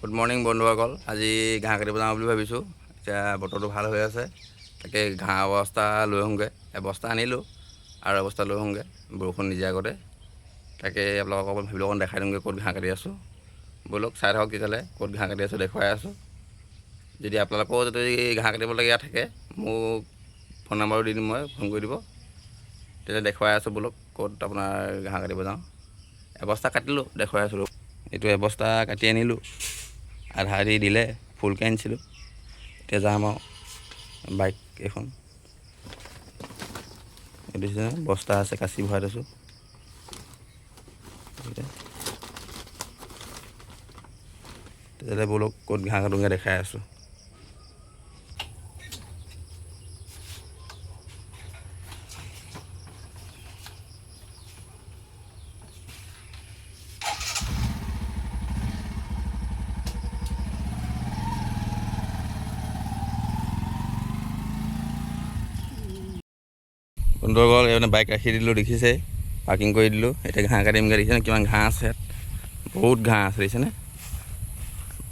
Good morning বন্ধুসকল। আজি ঘাঁহ কাটিব যাওঁ বুলি ভাবিছোঁ। এতিয়া বতৰটো ভাল হৈ আছে, তাকে ঘাঁহ অৱস্থা লৈ আহোঁগৈ। এবস্তা আনিলোঁ আৰু এবস্তা লৈ আহোঁগৈ বৰষুণ নিদিয়া আগতে। তাকে আপোনালোকক অকণ ভিডিঅ' অকণ দেখাই দিওঁগৈ ক'ত ঘাঁহ কাটি আছোঁ। ব'লক চাই থাকক তেতিয়াহ'লে ক'ত ঘাঁহ কাটি আছোঁ দেখুৱাই আছোঁ। যদি আপোনালোকেও যদি ঘাঁহ কাটিবলগীয়া থাকে মোক ফোন নম্বৰটো দি দিম, মই ফোন কৰি দিব, তেতিয়া দেখুৱাই আছোঁ। ব'লক ক'ত আপোনাৰ ঘাঁহ কাটিব যাওঁ। এবস্তা কাটিলোঁ, দেখুৱাই আছোঁ। এইটো এবস্তা কাটি আনিলোঁ, আধা দি দিলে, ফুলকৈ আনিছিলোঁ। এতিয়া যাম আৰু বাইক এখন দেখিছে, বস্তা আছে, কাচি ভৰাই থৈছোঁ। তেতিয়াহ'লে ব'লক ক'ত ঘাঁহ কাটোঁগৈ দেখাই আছোঁ। বন্ধুসকল, এইপিনে বাইক ৰাখি দিলোঁ, দেখিছে, পাৰ্কিং কৰি দিলোঁ। এতিয়া ঘাঁহ কাটিমগৈ। দেখিছেনে কিমান ঘাঁহ আছে ইয়াত, বহুত ঘাঁহ আছে, দেখিছেনে,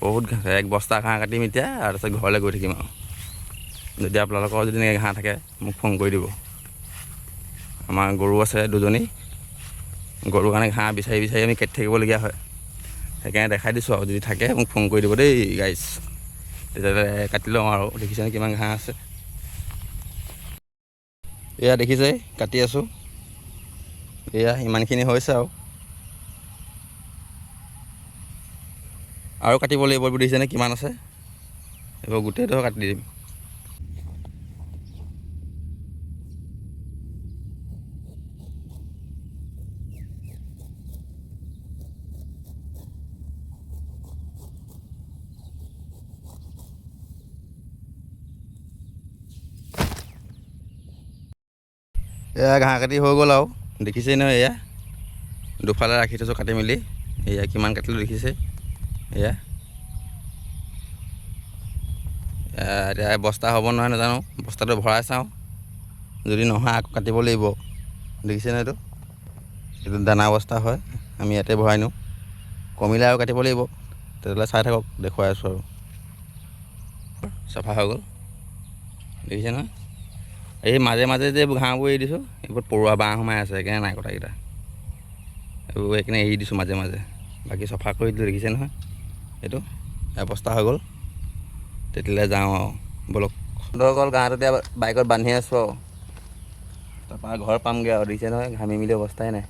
বহুত ঘাঁহ। এক বস্তা ঘাঁহ কাটিম এতিয়া, আৰু তাৰপিছত ঘৰলৈ গৈ থাকিম আৰু। যদি আপোনালোকৰ যদি এনেকৈ ঘাঁহ থাকে মোক ফোন কৰি দিব। আমাৰ গৰু আছে দুজনী, গৰুৰ কাৰণে ঘাঁহ বিচাৰি বিচাৰি আমি কাটি থাকিবলগীয়া হয়। সেইকাৰণে দেখাই দিছোঁ আৰু যদি থাকে মোক ফোন কৰি দিব দেই গাইজ। তেতিয়াহ'লে কাটি লওঁ আৰু। দেখিছেনে কিমান ঘাঁহ আছে। এয়া দেখিছে, কাটি আছোঁ। এয়া ইমানখিনি হৈছে আৰু কাটিব লাগিব। এইবোৰ দেখিছেনে কিমান আছে, এইবোৰ গোটেইটো কাটি দিম। এয়া ঘাঁহ কাটি হৈ গ'ল আৰু, দেখিছেই নহয়। এয়া দুফালে ৰাখি থৈছোঁ কাটি মেলি। এয়া কিমান কাটিলোঁ দেখিছে। এয়া এতিয়া বস্তা হ'ব নহয় নাজানো, বস্তাটো ভৰাই চাওঁ। যদি নহয় আকৌ কাটিব লাগিব। দেখিছে নহয়, এইটো দানা বস্তা হয়, আমি ইয়াতে ভৰাই নিওঁ। কমিলে আৰু কাটিব লাগিব। তেতিয়াহ'লে চাই থাকক, দেখুৱাই আছোঁ আৰু। চাফা হৈ গ'ল, দেখিছে নহয়। এই মাজে মাজে যে এইবোৰ ঘাঁহবোৰ এৰি দিছোঁ, এইবোৰ পৰুৱা বাঁহ সোমাই আছে, সেইকাৰণে নাই কটাকেইটা। এইবোৰ সেইকাৰণে এৰি দিছোঁ মাজে মাজে, বাকী চফা কৰি দিলোঁ। দেখিছে নহয়, এইটো এবস্তা হৈ গ'ল। তেতিয়ালৈ যাওঁ আৰু, ব'লক। বন্ধুসকল, ঘাঁহটো এতিয়া বাইকত বান্ধি আছোঁ আৰু, তাৰপৰা ঘৰ পামগৈ আৰু। দেখিছে নহয়, ঘামি মেলি অৱস্থাই নাই।